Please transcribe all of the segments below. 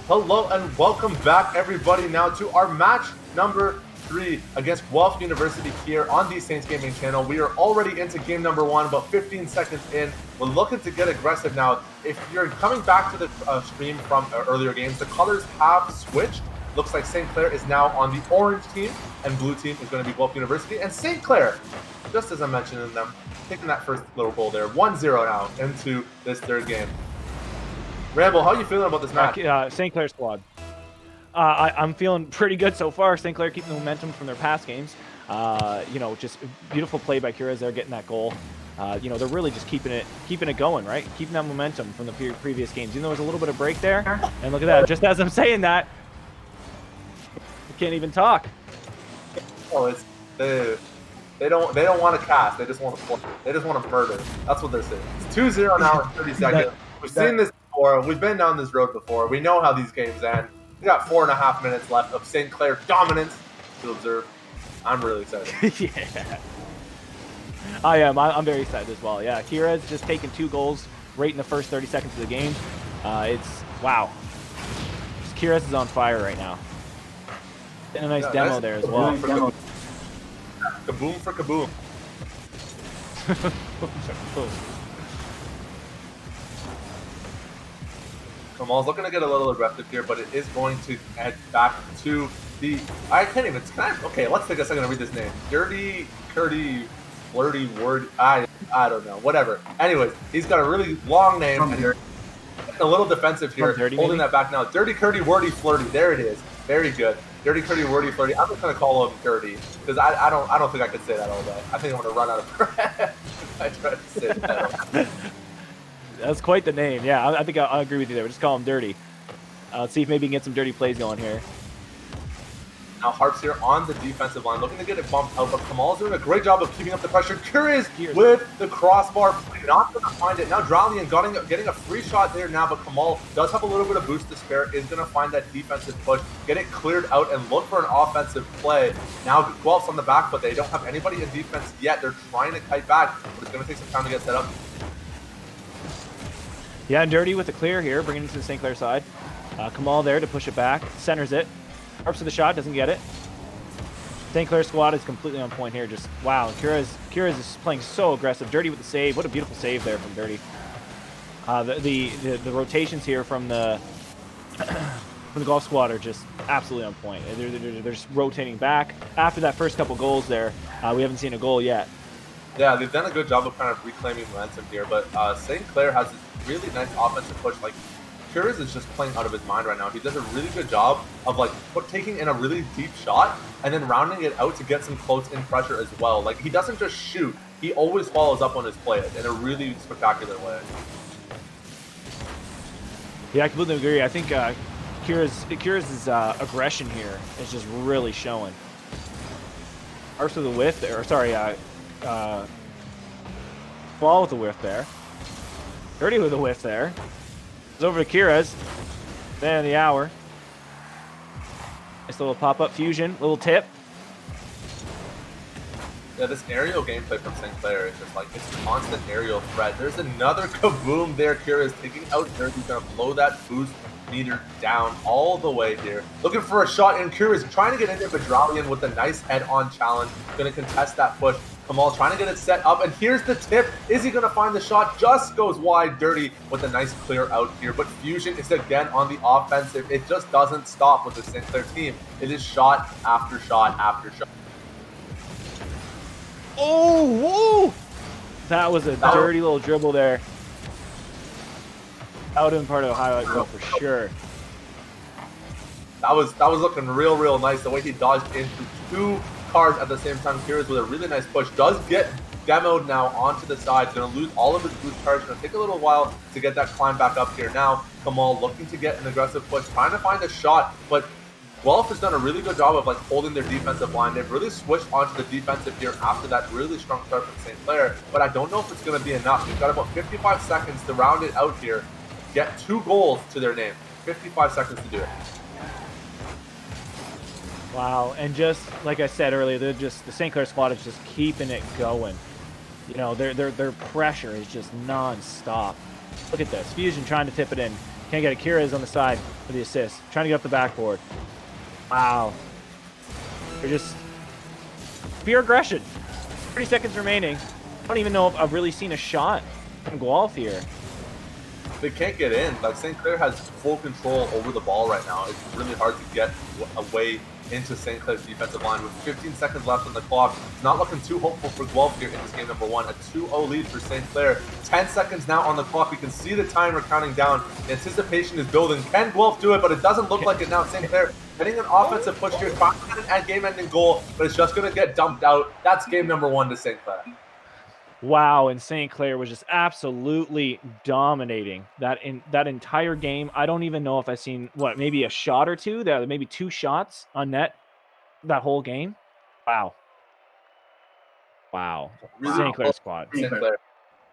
Hello and welcome back, everybody, now to our match number 3 against Guelph University here on the Saints Gaming channel. We are already into game number 1, about 15 seconds in. We're looking to get aggressive now. If you're coming back to the stream from earlier games, the colors have switched. Looks like St. Clair is now on the orange team, and blue team is going to be Guelph University. And St. Clair, just as I mentioned in them, taking that first little goal there, 1-0 now into this third game. Rambo, how are you feeling about this match? St. Clair squad. I'm feeling pretty good so far. St. Clair keeping the momentum from their past games. Just beautiful play by Kira as they're getting that goal. They're really just keeping it going, right? Keeping that momentum from the previous games. Even though there was a little bit of break there. And look at that. Just as I'm saying that, I can't even talk. Oh, they don't want to cast. They just want to play. They just want to murder. That's what they're saying. It's 2-0 now in 30 seconds. We've seen this before. We've been down this road before. We know how these games end. We got 4.5 minutes left of St. Clair dominance to observe. I'm really excited. Yeah. I am. I'm very excited as well. Yeah, Kira's just taken 2 goals right in the first 30 seconds of the game. Wow. Kira's is on fire right now. And a nice demo there as well. Kaboom for kaboom. Kamal's looking to get a little aggressive here, but it is going to head back to the... Okay, let's take a second to read this name. Dirty, Curdy, Flirty, Word... I don't know. Whatever. Anyways, he's got a really long name. And a little defensive here. Holding that back now. Dirty, Curdy, Wordy, Flirty. There it is. Very good. Dirty, Curdy, Wordy, Flirty. I'm just going to call him Dirty, because I don't think I could say that all day. I think I'm going to run out of breath if I try to say that. That's quite the name. Yeah, I think I agree with you there. We'll just call him Dirty. Let's see if maybe we can get some dirty plays going here. Now Harp's here on the defensive line, looking to get it bumped out, but Kamal's doing a great job of keeping up the pressure. Curious with the crossbar, not going to find it. Now Drowning getting a free shot there now, but Kamal does have a little bit of boost to spare, is going to find that defensive push, get it cleared out, and look for an offensive play. Now Guelph's on the back, but they don't have anybody in defense yet. They're trying to kite back, but it's going to take some time to get set up. Yeah, and Dirty with the clear here, bringing it to the St. Clair side. Kamal there to push it back, centers it. Harps to the shot, doesn't get it. St. Clair squad is completely on point here. Just wow, Kira's is playing so aggressive. Dirty with the save. What a beautiful save there from Dirty. The rotations here from the Guelph squad are just absolutely on point. They're just rotating back. After that first couple goals there, we haven't seen a goal yet. Yeah, they've done a good job of kind of reclaiming momentum here, but St. Clair has this really nice offensive push. Like, Curious is just playing out of his mind right now. He does a really good job of taking in a really deep shot and then rounding it out to get some close-in pressure as well. Like, he doesn't just shoot; he always follows up on his plays in a really spectacular way. Yeah, I completely agree. I think Kira's aggression here is just really showing. Arse with a whiff there, or sorry, Ball with a whiff there. Dirty with a whiff there. It's over to Kira's. Man of the hour. Nice little pop-up fusion, little tip. Yeah, this aerial gameplay from St. Clair is just like, it's constant aerial threat. There's another kaboom there. Kira is taking out Dirty. He's going to blow that boost meter down all the way here. Looking for a shot, and Kira is trying to get in there, but Dralian with a nice head-on challenge. Going to contest that push. Kamal trying to get it set up, and here's the tip. Is he going to find the shot? Just goes wide. Dirty with a nice clear out here, but Fusion is again on the offensive. It just doesn't stop with the St. Clair team. It is shot after shot after shot. Oh, whoa! That was a dirty little dribble there. That would have been part of the highlight reel for sure. That was looking real nice. The way he dodged into 2 cars at the same time. Kira's with a really nice push. Does get demoed now onto the side. He's going to lose all of his boost charge. It's going to take a little while to get that climb back up here. Now, Kamal looking to get an aggressive push, trying to find a shot, but Guelph has done a really good job of holding their defensive line. They've really switched onto the defensive here after that really strong start from St. Clair, but I don't know if it's going to be enough. They've got about 55 seconds to round it out here, get 2 goals to their name. 55 seconds to do it. Wow, and just like I said earlier, the St. Clair squad is just keeping it going. Their pressure is just non-stop. Look at this. Fusion trying to tip it in. Can't get it. Kira's on the side for the assist. Trying to get up the backboard. Wow. They're just pure aggression. 30 seconds remaining. I don't even know if I've really seen a shot from Guelph here. They can't get in. Like, St. Clair has full control over the ball right now. It's really hard to get away into St. Clair's defensive line. With 15 seconds left on the clock, it's not looking too hopeful for Guelph here in this game number 1. A 2-0 lead for St. Clair. 10 seconds now on the clock. We can see the timer counting down. The anticipation is building. Can Guelph do it? But it doesn't look like it now. St. Clair getting an offensive push here, trying to get an game-ending goal, but it's just going to get dumped out. That's game number 1 to St. Clair. Wow, and St. Clair was just absolutely dominating that entire game. I don't even know if I've seen, maybe a shot or two, maybe 2 shots on net that whole game. Wow. Really St. Clair squad. St. Clair.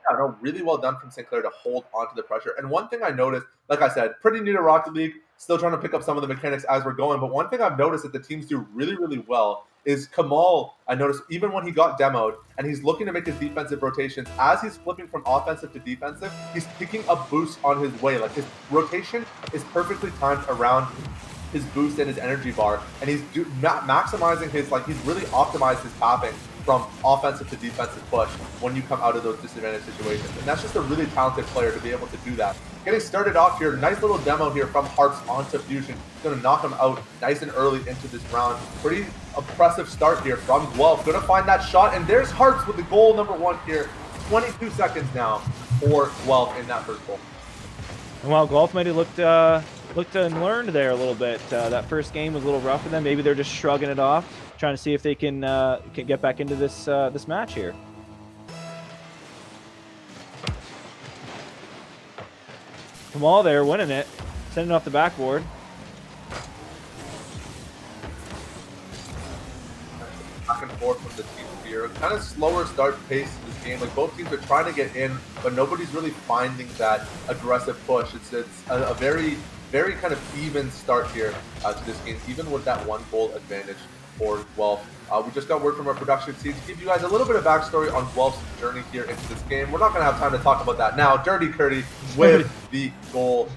Yeah, no, really well done from St. Clair to hold onto the pressure. And one thing I noticed, like I said, pretty new to Rocket League, still trying to pick up some of the mechanics as we're going. But one thing I've noticed that the teams do really, really well is Kamal. I noticed even when he got demoed and he's looking to make his defensive rotations, as he's flipping from offensive to defensive, he's picking a boost on his way. Like, his rotation is perfectly timed around his boost and his energy bar, and he's maximizing his, he's really optimized his pathing from offensive to defensive push when you come out of those disadvantaged situations. And that's just a really talented player to be able to do that. Getting started off here, nice little demo here from Harps onto Fusion. Going to knock him out nice and early into this round. Pretty impressive start here from Guelph. Going to find that shot, and there's Harps with the goal number 1 here. 22 seconds now for Guelph in that first goal. And while Guelph might have looked and learned there a little bit. That first game was a little rough for them. Maybe they're just shrugging it off, trying to see if they can get back into this this match here. Kamal there winning it, sending off the backboard. Back and forth from the team here. Kind of slower start pace to this game. Like, both teams are trying to get in, but nobody's really finding that aggressive push. It's a very kind of even start here to this game, even with that 1 goal advantage for Guelph. We just got word from our production team to give you guys a little bit of backstory on Guelph's journey here into this game. We're not going to have time to talk about that now. Dirty Curdy with the goal.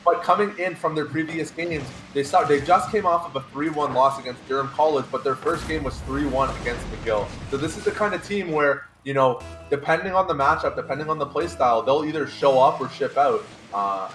But coming in from their previous games, they just came off of a 3-1 loss against Durham College, but their first game was 3-1 against McGill. So this is the kind of team where, you know, depending on the matchup, depending on the play style, they'll either show up or ship out.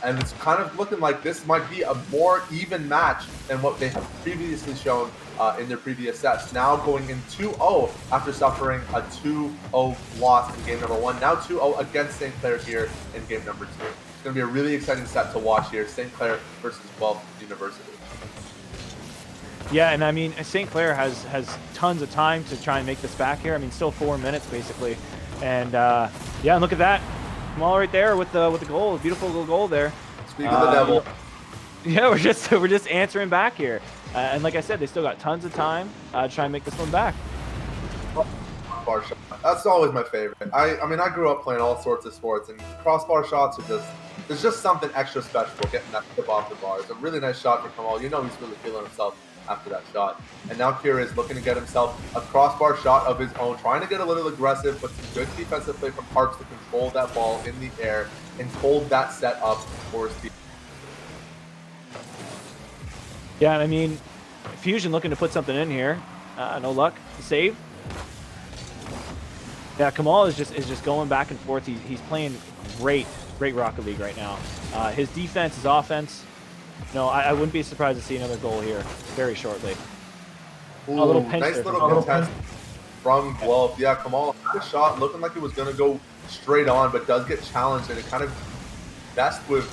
And it's kind of looking like this might be a more even match than what they have previously shown in their previous sets. Now going in 2-0 after suffering a 2-0 loss in game number 1. Now 2-0 against St. Clair here in game number 2. It's going to be a really exciting set to watch here. St. Clair versus Guelph University. Yeah, and I mean, St. Clair has tons of time to try and make this back here. I mean, still 4 minutes basically. And yeah, and look at that. Kamal right there with the goal, beautiful little goal there. Speak of the devil. Yeah, we're just answering back here, and like I said, they still got tons of time to try and make this one back. Crossbar shot. That's always my favorite. I mean, I grew up playing all sorts of sports, and crossbar shots are there's just something extra special getting that tip off the bar. It's a really nice shot for Kamal. You know he's really feeling himself after that shot. And now Kira is looking to get himself a crossbar shot of his own, trying to get a little aggressive, but some good defensive play from Harps to control that ball in the air and hold that set up for his team. Yeah, and I mean, Fusion looking to put something in here. No luck. Save. Yeah, Kamal is just going back and forth. He's playing great Rocket League right now. His defense, his offense. No, I wouldn't be surprised to see another goal here very shortly. Ooh, a little pinch nice there little contest from Guelph. Yeah, Kamal had a shot looking like it was going to go straight on, but does get challenged, and it kind of messed with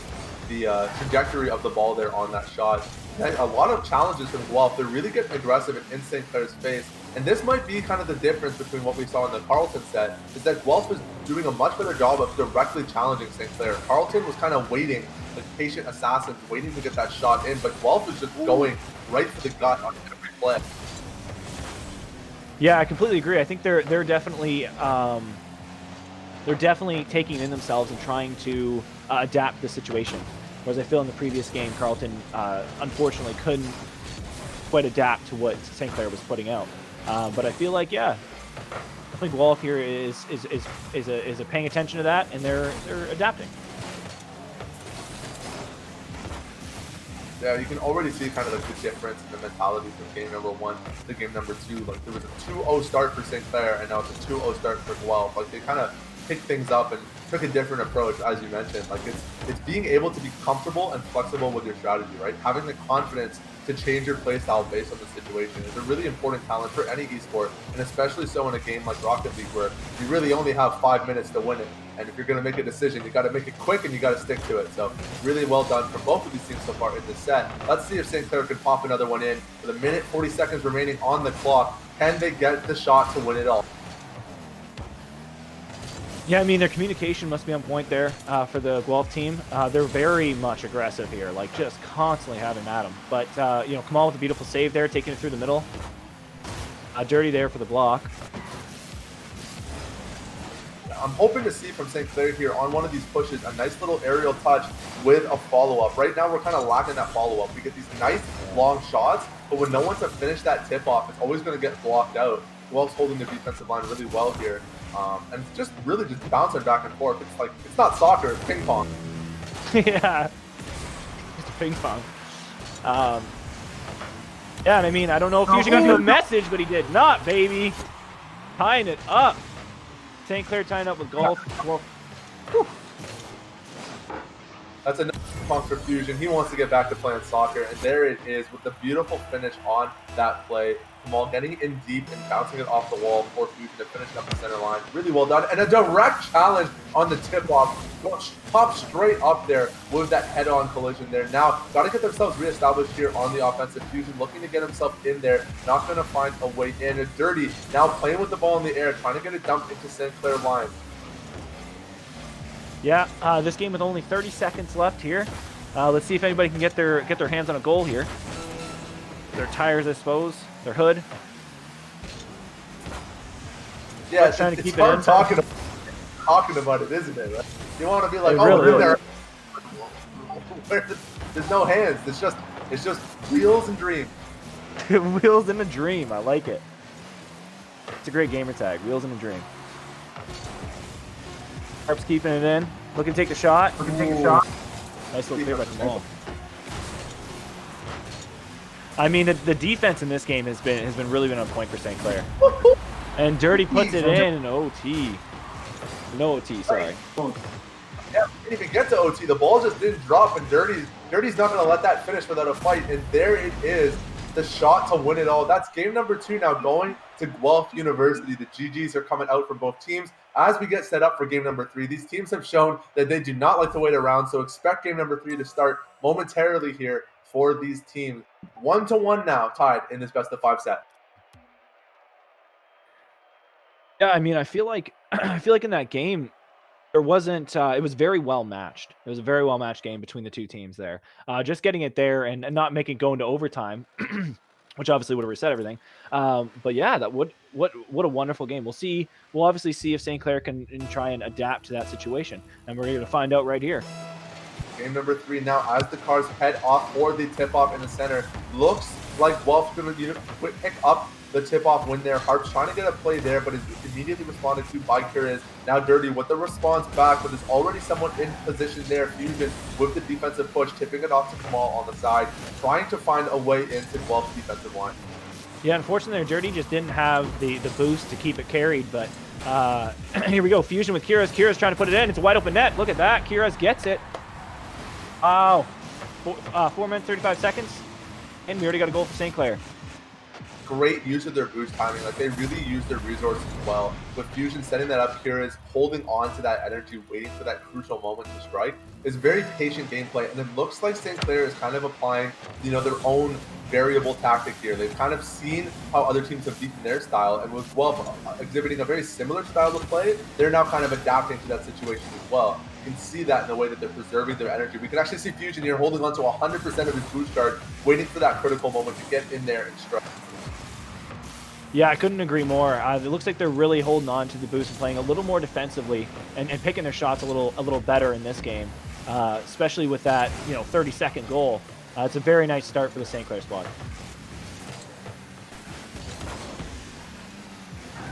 the trajectory of the ball there on that shot. And a lot of challenges from Guelph. They're really getting aggressive and in St. Clair's face. And this might be kind of the difference between what we saw in the Carleton set, is that Guelph was doing a much better job of directly challenging St. Clair. Carleton was kind of waiting, like patient assassins, waiting to get that shot in, but Guelph was just going right for the gut on every play. Yeah, I completely agree. I think they're definitely taking it in themselves and trying to adapt the situation. Whereas I feel in the previous game, Carleton unfortunately couldn't quite adapt to what St. Clair was putting out. But I feel like, yeah, I think Guelph here is paying attention to that, and they're adapting. Yeah, you can already see kind of like the difference in the mentality from game number 1 to game number 2. Like there was a 2-0 start for St. Clair, and now it's a 2-0 start for Guelph. Like they kind of picked things up and took a different approach, as you mentioned. Like it's being able to be comfortable and flexible with your strategy, right? Having the confidence to change your playstyle based on the situation is a really important talent for any esport, and especially so in a game like Rocket League where you really only have 5 minutes to win it. And if you're going to make a decision, you got to make it quick and you got to stick to it. So really well done from both of these teams so far in this set. Let's see if St. Clair can pop another one in with 1 minute 40 seconds remaining on the clock. Can they get the shot to win it all? Yeah, I mean, their communication must be on point there for the Guelph team. They're very much aggressive here, like just constantly having at them. But, you know, Kamal with a beautiful save there, taking it through the middle. Dirty there for the block. I'm hoping to see from St. Clair here on one of these pushes a nice little aerial touch with a follow-up. Right now, we're kind of lacking that follow-up. We get these nice long shots, but when no one to finish that tip-off, it's always going to get blocked out. Guelph's holding the defensive line really well here. And just really just bouncing back and forth. It's like, it's not soccer, it's ping pong. Yeah, just a ping pong. Yeah, and I mean, I don't know if Fusion got the message, but he did not, baby. Tying it up. St. Clair tying up with Guelph. That's another punk for Fusion. He wants to get back to playing soccer, and there it is with the beautiful finish on that play. Kamal getting in deep and bouncing it off the wall for Fusion to finish up the center line. Really well done. And a direct challenge on the tip-off. Pop straight up there with that head-on collision there. Now, got to get themselves reestablished here on the offensive. Fusion looking to get himself in there. Not going to find a way in. And Dirty now playing with the ball in the air, trying to get it dumped into St. Clair line. Yeah, this game with only 30 seconds left here. Let's see if anybody can get their hands on a goal here. Their tires, I suppose. Their hood. Yeah, it's trying to keep hard it in. talking about it, isn't it? Right? You want to be like, It oh, really we're there. There's no hands. It's just wheels and dreams. Wheels in a dream. I like it. It's a great gamer tag. Wheels in a dream. Harp's keeping it in. Looking to take the shot. Nice little clear by Kamal. I mean, the defense in this game has been really on point for St. Clair. And Dirty puts it in OT. No OT, sorry. Yeah, we didn't even get to OT. The ball just didn't drop, and Dirty's not going to let that finish without a fight. And there it is, the shot to win it all. That's game number 2 now going to Guelph University. The GGs are coming out from both teams. As we get set up for game number 3, these teams have shown that they do not like to wait around, so expect game number 3 to start momentarily here for these teams. 1-1 now, tied in this best-of-5 set. Yeah, I mean, I feel like in that game there wasn't. It was very well matched. It was a very well matched game between the two teams there. Just getting it there and not making it go into overtime, which obviously would have reset everything. But yeah, what a wonderful game. We'll see. We'll obviously see if St. Clair can try and adapt to that situation, and we're going to find out right here. Game number 3 now as the cars head off for the tip-off in the center. Looks like Guelph's going to pick up the tip-off win there. Harp's trying to get a play there, but is immediately responded to by Curious. Now Dirty with the response back, but there's already someone in position there. Fusion with the defensive push, tipping it off to Kamal on the side, trying to find a way into Guelph's defensive line. Yeah, unfortunately, Dirty just didn't have the boost to keep it carried, but here we go. Fusion with Kira's. Kira's trying to put it in. It's a wide open net. Look at that. Kira's gets it. Wow. 4 minutes, 35 seconds. And we already got a goal for St. Clair. Great use of their boost timing. Like, they really use their resources well. With Fusion setting that up, Kira's holding on to that energy, waiting for that crucial moment to strike. It's very patient gameplay, and it looks like St. Clair is kind of applying, their own variable tactic here. They've kind of seen how other teams have beaten their style, and with Guelph exhibiting a very similar style of play, they're now kind of adapting to that situation as well. You can see that in the way that they're preserving their energy. We can actually see Fusion here holding on to 100% of his boost charge, waiting for that critical moment to get in there and strike. Yeah, I couldn't agree more. It looks like they're really holding on to the boost and playing a little more defensively and picking their shots a little better in this game, especially with that 30-second goal. It's a very nice start for the St. Clair squad.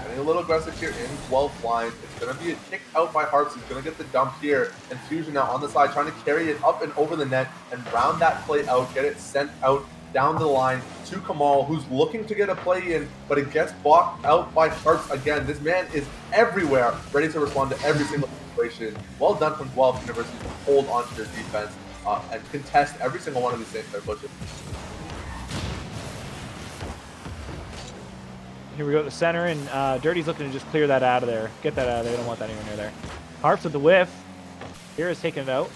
Getting a little aggressive here in Guelph line. It's going to be a kick out by Harps. He's going to get the dump here. And Fusion now on the side trying to carry it up and over the net and round that play out, get it sent out down the line to Kamal, who's looking to get a play in, but it gets blocked out by Harps again. This man is everywhere, ready to respond to every single situation. Well done from Guelph University to hold on to their defense and contest every single one of these St. Clair pushes. Here we go to the center, and Dirty's looking to just clear that out of there. Get that out of there. They don't want that anywhere near there. Harps with the whiff. Here is taking it out,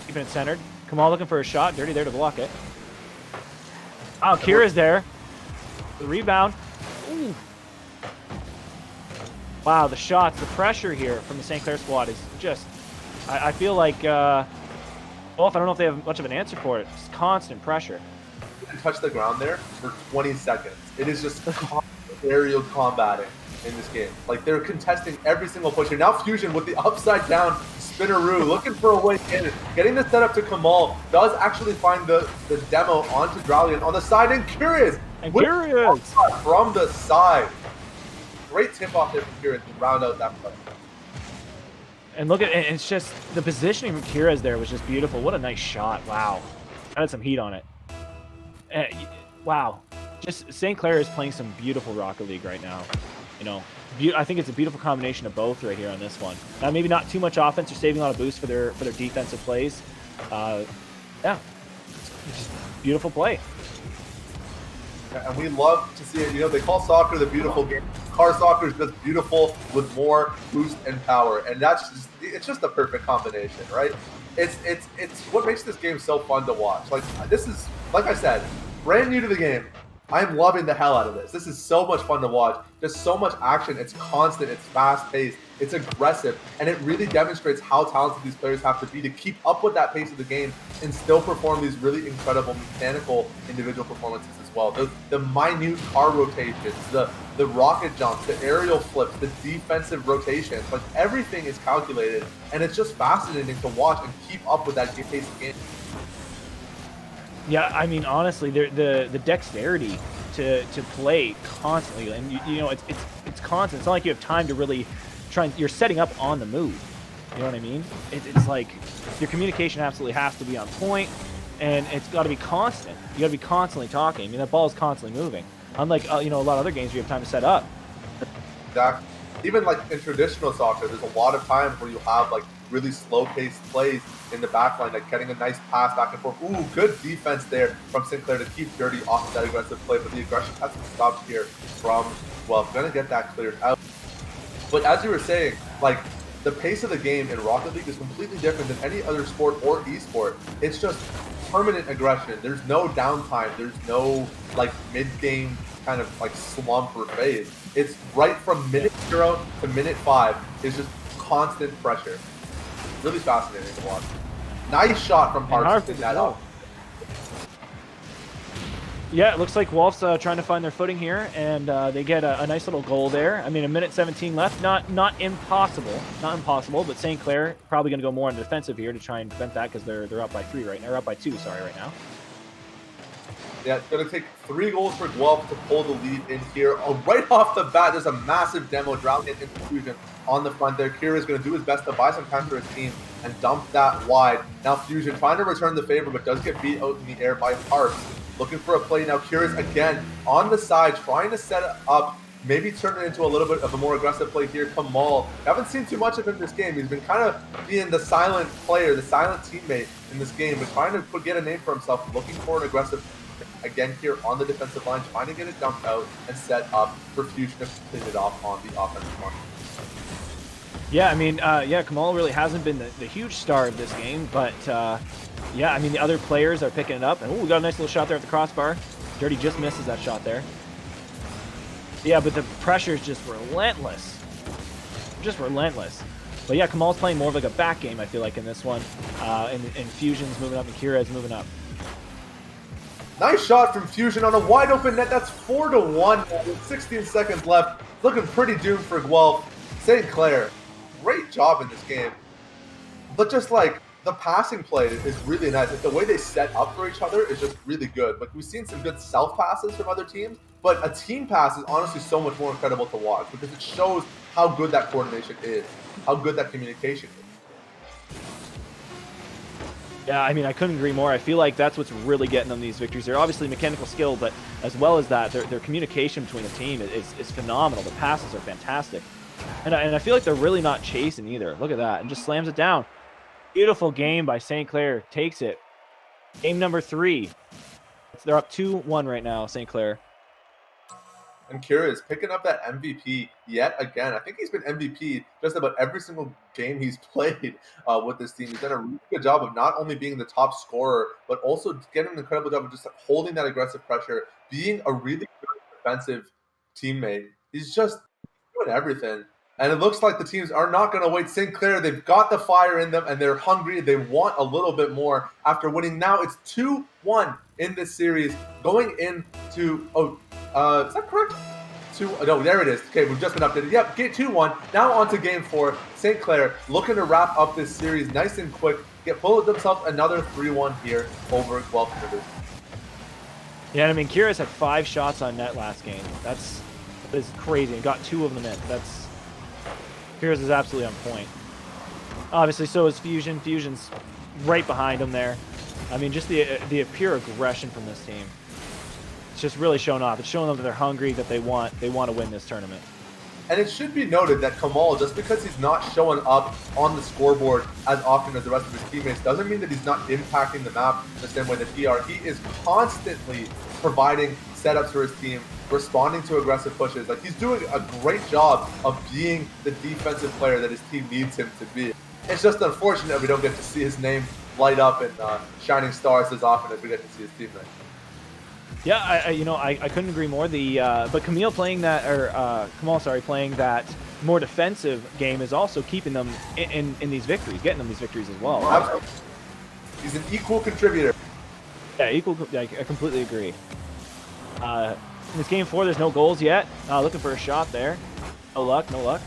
keeping it centered. Kamal looking for a shot. Dirty there to block it. Oh, Kira's there. The rebound. Ooh. Wow, the shots, the pressure here from the St. Clair squad is just... I feel like... Guelph, I don't know if they have much of an answer for it. Just constant pressure. And touch the ground there for 20 seconds. It is just constant aerial combating in this game. Like, they're contesting every single push here. Now Fusion with the upside down spinneroo, looking for a way in. Getting the setup to Kamal, does actually find the demo onto Dralian on the side, and Curious! From the side. Great tip off there from Curious to round out that play. And look at it, it's just the positioning from Kira's there was just beautiful. What a nice shot. Wow. That had some heat on it. Wow. Just St. Clair is playing some beautiful Rocket League right now. You know, I think it's a beautiful combination of both right here on this one. Now, maybe not too much offense. They're saving a lot of boost for their defensive plays. Yeah, it's just beautiful play. And we love to see it. You know, they call soccer the beautiful game. Car soccer is just beautiful with more boost and power, and it's just the perfect combination, right? It's what makes this game so fun to watch. Like, this is, like I said, brand new to the game. I'm loving the hell out of this. This is so much fun to watch. There's so much action. It's constant. It's fast-paced. It's aggressive. And it really demonstrates how talented these players have to be to keep up with that pace of the game and still perform these really incredible mechanical individual performances as well. The minute car rotations, the rocket jumps, the aerial flips, the defensive rotations, like everything is calculated. And it's just fascinating to watch and keep up with that pace of game. Yeah, I mean, honestly, the dexterity to play constantly, and you know, it's constant. It's not like you have time to really try. You're setting up on the move. You know what I mean? It's like your communication absolutely has to be on point, and it's got to be constant. You got to be constantly talking. I mean, that ball is constantly moving. Unlike you know, a lot of other games where you have time to set up. Exactly. Even like in traditional soccer, there's a lot of times where you have like really slow-paced plays in the back line, like getting a nice pass back and forth. Ooh, good defense there from St. Clair to keep Dirty off of that aggressive play, but the aggression has to stop here from, well, gonna get that cleared out. But as you were saying, like, the pace of the game in Rocket League is completely different than any other sport or esport. It's just permanent aggression. There's no downtime. There's no, like, mid-game kind of, like, slump or phase. It's right from minute 0 to minute 5 is just constant pressure. Really fascinating to watch. Nice shot from Harps in that up. Yeah, it looks like Wolf's trying to find their footing here, and they get a nice little goal there. I mean, a minute 17 left. Not impossible, but St. Clair probably going to go more on defensive here to try and prevent that because they're up by 3 right now. They're up by 2, sorry, right now. Yeah, it's going to take 3 goals for Guelph to pull the lead in here. Oh, right off the bat, there's a massive demo drowning in Fusion on the front there. Kira is going to do his best to buy some time for his team and dump that wide. Now Fusion trying to return the favor, but does get beat out in the air by Harps. Looking for a play now. Kira's again on the side, trying to set it up, maybe turn it into a little bit of a more aggressive play here. Kamal, haven't seen too much of him this game. He's been kind of being the silent player, the silent teammate in this game, but trying to get a name for himself, looking for an aggressive again here on the defensive line, trying to get it dumped out and set up for Fusion to clean it off on the offensive line. Yeah, I mean, yeah, Kamal really hasn't been the huge star of this game, but yeah, I mean, the other players are picking it up, and we got a nice little shot there at the crossbar. Dirty just misses that shot there. Yeah, but the pressure is just relentless. Just relentless. But yeah, Kamal's playing more of like a back game, I feel like, in this one. And Fusion's moving up, and Kira is moving up. Nice shot from Fusion on a wide open net. That's 4-1 with 16 seconds left. Looking pretty doomed for Guelph. St. Clair, great job in this game. But just like the passing play is really nice. Like the way they set up for each other is just really good. Like we've seen some good self passes from other teams, but a team pass is honestly so much more incredible to watch because it shows how good that coordination is, how good that communication is. Yeah, I mean, I couldn't agree more. I feel like that's what's really getting them these victories. They're obviously mechanical skill, but as well as that, their communication between the team is phenomenal. The passes are fantastic. And I feel like they're really not chasing either. Look at that. And just slams it down. Beautiful game by St. Clair. Takes it. Game number 3. They're up 2-1 right now, St. Clair. And Kira is picking up that MVP yet again. I think he's been MVP just about every single game he's played with this team. He's done a really good job of not only being the top scorer, but also getting an incredible job of just holding that aggressive pressure, being a really good defensive teammate. He's just doing everything. And it looks like the teams are not going to wait. St. Clair, they've got the fire in them, and they're hungry. They want a little bit more after winning. Now it's 2-1 in this series, going into is that correct? No, there it is. Okay, we've just been updated. Yep, get 2-1. Now on to game 4. St. Clair looking to wrap up this series nice and quick. Pull themselves another 3-1 here over Guelph University. Yeah, I mean, Kira's had 5 shots on net last game. That is crazy. And got 2 of them in. Kira's is absolutely on point. Obviously, so is Fusion. Fusion's right behind him there. I mean, just the pure aggression from this team. It's just really showing off. It's showing them that they're hungry, that they want to win this tournament. And it should be noted that Kamal, just because he's not showing up on the scoreboard as often as the rest of his teammates, doesn't mean that he's not impacting the map the same way that he are. He is constantly providing setups for his team, responding to aggressive pushes. Like, he's doing a great job of being the defensive player that his team needs him to be. It's just unfortunate we don't get to see his name light up in shining stars as often as we get to see his teammates. Yeah, I couldn't agree more. But Kamal playing that more defensive game is also keeping them in these victories, getting them these victories as well. Absolutely. He's an equal contributor. Yeah, equal. I completely agree. In this game 4, there's no goals yet. Looking for a shot there. No luck.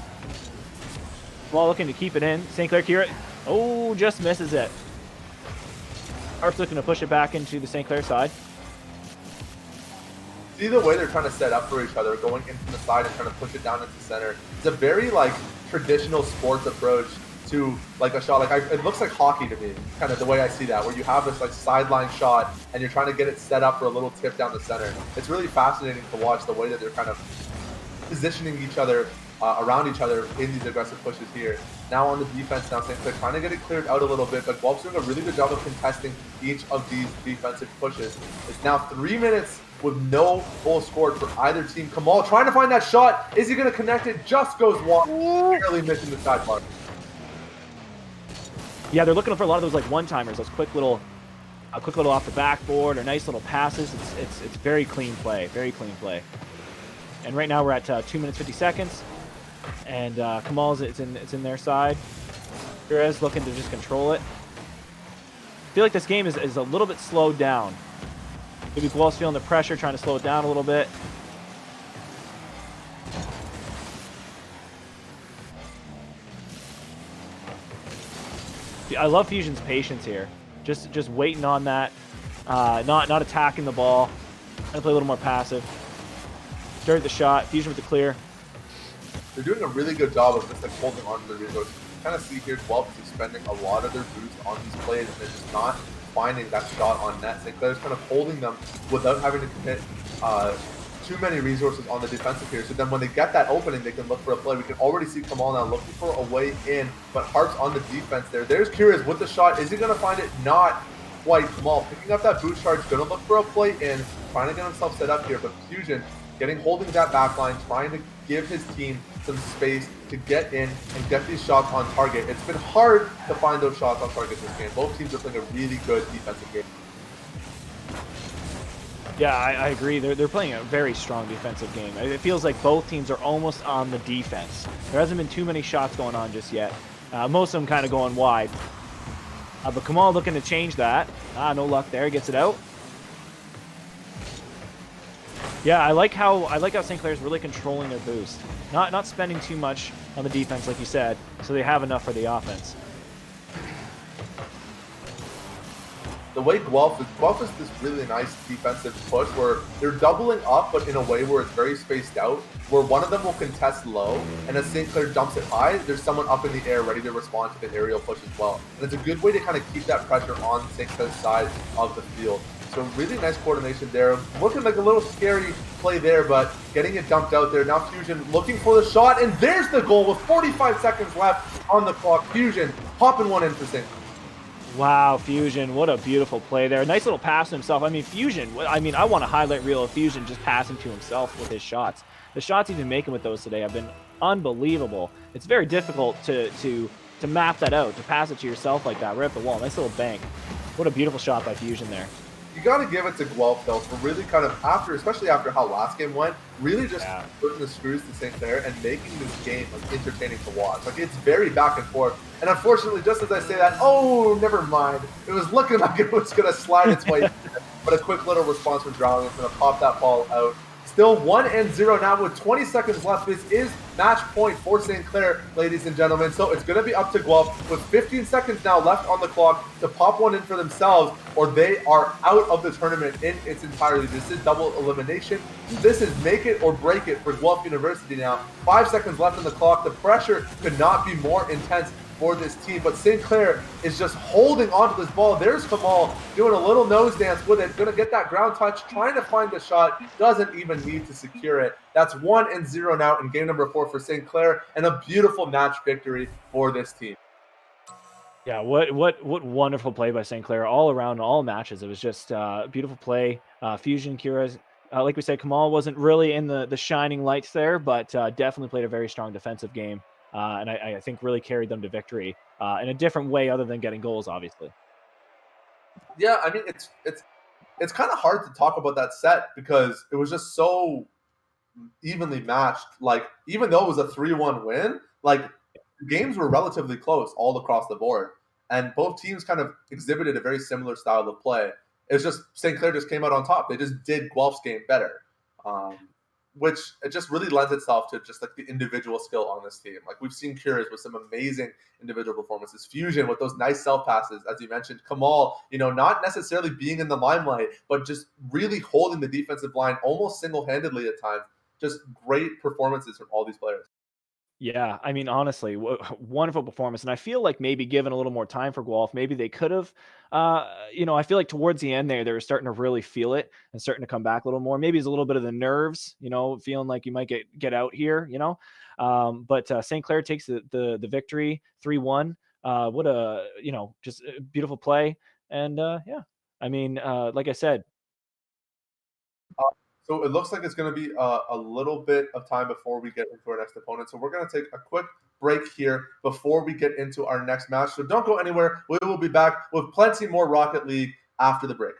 Ball looking to keep it in. St. Clair Kira. Oh, just misses it. Harp's looking to push it back into the St. Clair side. See the way they're trying to set up for each other, going in from the side and trying to push it down into center. It's a very traditional sports approach to a shot. It looks like hockey to me, kind of the way I see that, where you have this sideline shot and you're trying to get it set up for a little tip down the center. It's really fascinating to watch the way that they're kind of positioning each other around each other in these aggressive pushes here. Now on the defense, now St. Clair trying to get it cleared out a little bit, but Guelph's doing a really good job of contesting each of these defensive pushes. It's now 3 minutes with no goal scored for either team. Kamal trying to find that shot. Is he going to connect it? Just goes wide, barely missing the sidebar. Yeah, they're looking for a lot of those one-timers, those quick little off the backboard or nice little passes. It's very clean play, very clean play. And right now we're at 2 minutes 50 seconds, and Kamal's it's in their side. Perez looking to just control it. I feel like this game is a little bit slowed down. Maybe Guelph's feeling the pressure, trying to slow it down a little bit. I love Fusion's patience here. Just waiting on that, not attacking the ball. Trying to play a little more passive. Start the shot. Fusion with the clear. They're doing a really good job of just holding on to the resources. You kind of see here Guelph is spending a lot of their boost on these plays, and they're just not finding that shot on net. St. Clair's kind of holding them without having to commit too many resources on the defensive here. So then when they get that opening, they can look for a play. We can already see Kamal now looking for a way in, but Harp's on the defense there. There's Curious with the shot. Is he going to find it? Not quite. Kamal picking up that boot charge, going to look for a play in, trying to get himself set up here, but Fusion holding that back line, trying to give his team some space to get in and get these shots on target. It's been hard to find those shots on target this game. Both teams are playing a really good defensive game. Yeah, I agree. They're playing a very strong defensive game. It feels like both teams are almost on the defense. There hasn't been too many shots going on just yet. Most of them kind of going wide. But Kamal looking to change that. No luck there. Gets it out. Yeah, I like how St. Clair's really controlling their boost. Not spending too much on the defense, like you said, so they have enough for the offense. the way Guelph is this really nice defensive push where they're doubling up, but in a way where it's very spaced out, where one of them will contest low, and as St. Clair dumps it high, there's someone up in the air ready to respond to the aerial push as well. And it's a good way to kind of keep that pressure on St. Clair's side of the field. So really nice coordination there. Looking like a little scary play there, but getting it dumped out there. Now Fusion looking for the shot, and there's the goal with 45 seconds left on the clock. Fusion popping one in for St. Wow, Fusion, what a beautiful play there. Nice little pass to himself. I mean, Fusion, I want a highlight reel of Fusion just passing to himself with his shots. The shots he's been making with those today have been unbelievable. It's very difficult to map that out, to pass it to yourself like that, right up the wall. Nice little bank. What a beautiful shot by Fusion there. You got to give it to Guelph, though, for really kind of especially after how last game went, really just putting the screws to St. Clair and making this game like entertaining to watch. Like it's very back and forth. And unfortunately, just as I say that, oh, never mind. It was looking like it was going to slide its way, but a quick little response from Drowning is going to pop that ball out. Still 1-0 now with 20 seconds left. This is match point for St. Clair, ladies and gentlemen. So it's going to be up to Guelph with 15 seconds now left on the clock to pop one in for themselves, or they are out of the tournament in its entirety. This is double elimination. This is make it or break it for Guelph University now. 5 seconds left on the clock. The pressure could not be more intense for this team, but St. Clair is just holding onto this ball. There's Kamal doing a little nose dance with it, gonna get that ground touch, trying to find the shot, doesn't even need to secure it. That's 1-0 now in game number 4 for St. Clair, and a beautiful match victory for this team. Yeah, what wonderful play by St. Clair all around, all matches. It was just beautiful play. Fusion, Kira's, like we said, Kamal wasn't really in the shining lights there, but definitely played a very strong defensive game. And I think really carried them to victory in a different way other than getting goals, obviously. Yeah, I mean, it's kind of hard to talk about that set because it was just so evenly matched. Like, even though it was a 3-1 win, like, games were relatively close all across the board. And both teams kind of exhibited a very similar style of play. It's just St. Clair just came out on top. They just did Guelph's game better. Which it just really lends itself to just like the individual skill on this team. Like we've seen Cures with some amazing individual performances. Fusion with those nice self passes, as you mentioned. Kamal, not necessarily being in the limelight, but just really holding the defensive line almost single-handedly at times. Just great performances from all these players. Yeah, I mean, honestly, wonderful performance. And I feel like maybe given a little more time for Guelph, maybe they could have, I feel like towards the end there, they were starting to really feel it and starting to come back a little more. Maybe it's a little bit of the nerves, feeling like you might get out here, But St. Clair takes the victory 3-1. What a, just a beautiful play. And yeah, I mean, like I said, So it looks like it's going to be a little bit of time before we get into our next opponent. So we're going to take a quick break here before we get into our next match. So don't go anywhere. We will be back with plenty more Rocket League after the break.